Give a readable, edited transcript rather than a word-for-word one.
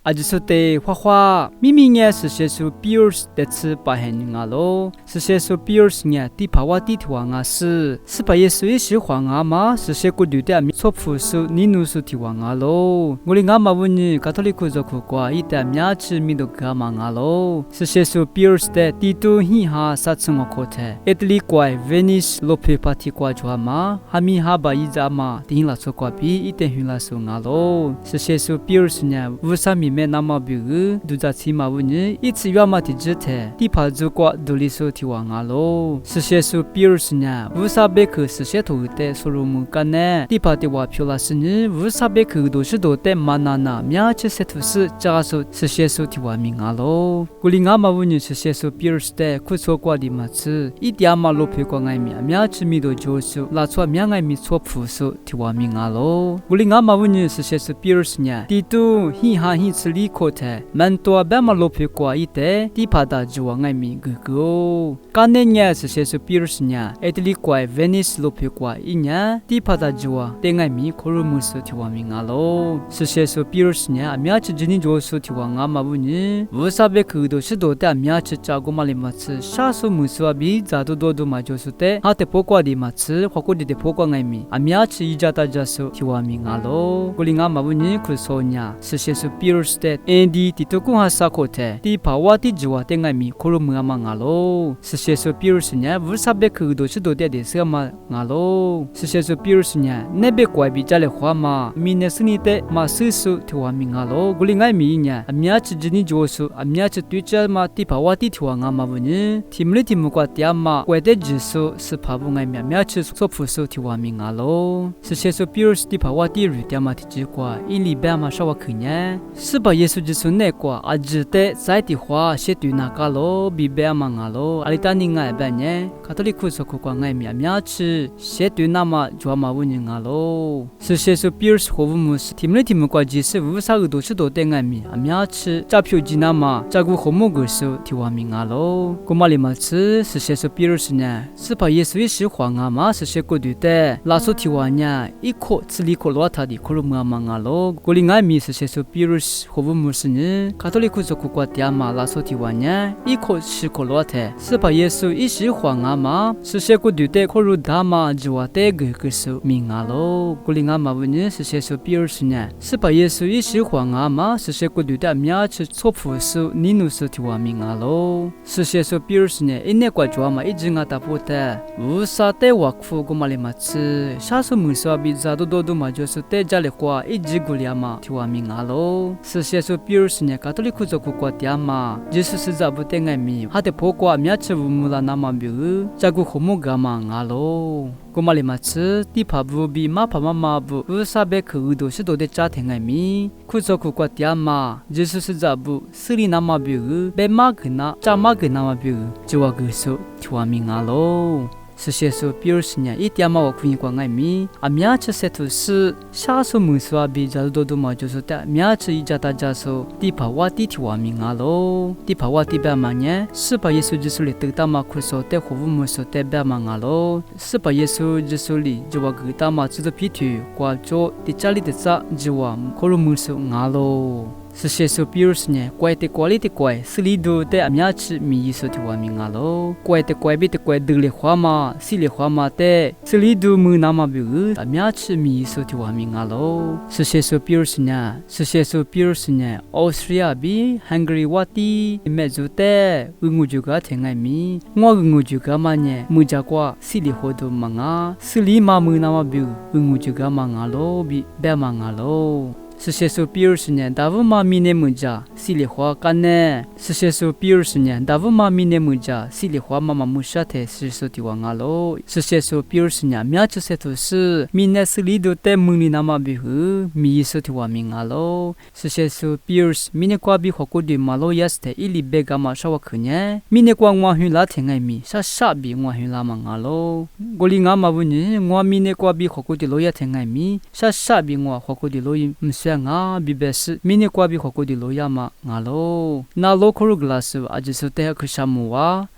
阿只说的花花，明明也是些说比尔斯的吃白黑人啊喽，是些说比尔斯呢，地帕瓦地图王啊是把耶稣也喜欢啊嘛，是些个对的咪错付数尼努数提王啊喽，我哩阿妈问你，卡托利库做苦瓜，一代面吃咪都干嘛啊喽，是些说比尔斯的地图hi哈杀生我口的，一里怪 Venice 罗佩帕提瓜做嘛，哈咪哈巴伊扎嘛，听了说瓜比一点云了说啊喽，是些说比尔斯呢，乌萨咪咩那么比个，都在起码问你，一次要么的只的，地帕做瓜都里说提王啊喽，是些说比尔斯呢，乌萨贝克是些头的说罗木干呢，地帕的话漂拉是呢，乌萨贝克都是都的嘛那面吃些头是，加说是些说提王名啊喽，古里阿妈问你是些说比尔斯的，苦说瓜的嘛吃，一点嘛罗佩瓜爱面吃咪都就是，拉出面爱咪错付说提王名啊喽，古里阿妈问你是些说比尔斯呢，地图hi哈hi吃里口的，蛮多白嘛罗佩瓜一的，地帕达就爱咪个个，干年呢是些说比尔斯呢，一里怪 Venice 罗佩瓜一呢，地帕达就啊，等爱咪可鲁姆说提王名啊喽，是些说比尔斯呢，面吃今年就说提王阿妈问你，乌萨贝克都是都的面吃加古马里嘛吃，啥说姆说比咋都多嘛就是的，哈te破瓜的嘛吃，花果的破瓜爱咪，面吃一家大家说提王名啊喽，古里阿妈问你可说呢，是些说比尔斯的，Andy 地图公哈萨口的，地帕瓦地就啊等爱咪可鲁姆阿妈啊喽，是些说比尔斯呢，乌萨贝克都是都的是嘛啊喽，是些说比尔斯呢，那边怪比家里话嘛，咪那是你的嘛是说提王名啊喽，古里爱咪呢，面吃今年就说，面吃对着嘛地帕瓦地提王阿妈问你，提姆里提姆瓜地阿妈，怪的就说是帕布爱面吃说付说提王名啊喽，是些说比尔斯地帕瓦地瑞地阿妈提只瓜，一里边嘛稍微可呢，是把耶稣就说那瓜，阿只的在地话些对那个喽，比边嘛啊喽，阿里达尼爱边呢，卡托利库说苦瓜爱面吃，些对那么就阿妈问你啊喽，是些说比尔斯和乌姆斯提姆里提姆瓜就是乌萨个都是都得爱面吃，扎票吉那么扎古和木个说提王名啊喽，古马里嘛吃是些说比尔斯呢，是把耶稣也喜欢啊嘛，是些个对的，拉说提王呢，一口吃里口罗他的可鲁姆阿妈啊喽，古里爱米是些说比尔斯和乌姆斯呢，卡托利库说苦瓜地阿妈拉说提王呢，一口吃口罗他，是把耶稣也喜欢啊嘛，是些个对的可鲁达嘛就话的个说名啊喽，古里阿妈问你是些说比尔斯呢，是把耶稣也喜欢啊嘛，是些个对的面吃错付说尼努说提王名啊喽，是些说比尔斯呢，一年过就嘛一直啊打破的，乌萨的瓦夫古马里嘛吃，啥说姆说比咋都嘛就是的家里话一直古里嘛提王名啊喽，是些说比尔斯呢，卡托利库做苦瓜地嘛，就是是咋不等爱咪，哈得破瓜面吃乌木拉那么比个，加古和木干嘛啊喽。古马里嘛吃，地帕布比马帕马布，乌萨贝克都是都得家庭爱咪，苦做苦瓜地嘛，就是是咋不，斯里那么比个，白马个那，扎马个那么比个，就话个说提王名啊喽。是些说比尔斯呢，一点嘛我可以讲爱咪，面吃些头是，啥说姆说比较多嘛就是的，面吃一家大家说，地帕瓦地提王名啊喽，地帕瓦地白嘛呢，是把耶稣就是里得到嘛苦说的和乌姆说的白嘛啊喽，是把耶稣就是里就话个大嘛知道皮图，挂着地家里的啥就话可鲁姆说啊喽。是些说比尔斯呢，怪的怪里的怪，是里头的面吃米说提王名啊喽，怪的怪比的怪得里花嘛，是里花嘛的，是里头木那么比个，面吃米说提王名啊喽。是些说比尔斯呢，是些说比尔斯呢，澳大利亚比 Hungary 瓦地，没做的，我就个听爱米，我就个嘛呢，木家瓜是里活动嘛啊，是里嘛木那么比个，我就个嘛啊喽，比白嘛啊喽。是些说比尔斯呢，大部嘛米内木家，西里花干呢。是些说比尔斯呢，大部嘛米内木家，西里花妈妈木沙特是说提王啊喽。是些说比尔斯呢，面吃些都是米内是里头的木里那么比乎，米说提王名啊喽。是些说比尔斯米内瓜比花果的马罗亚斯的伊里贝嘎嘛稍微可呢，米内瓜我很拉听爱米，傻比我很拉嘛啊喽。我里俺嘛问你，我米内瓜比花果的罗亚听爱米，傻比我花果的罗伊唔算。nga bibes mini kwa bi khoko di loya ma nga lo na lo khuru glass ajisu te khushamu wa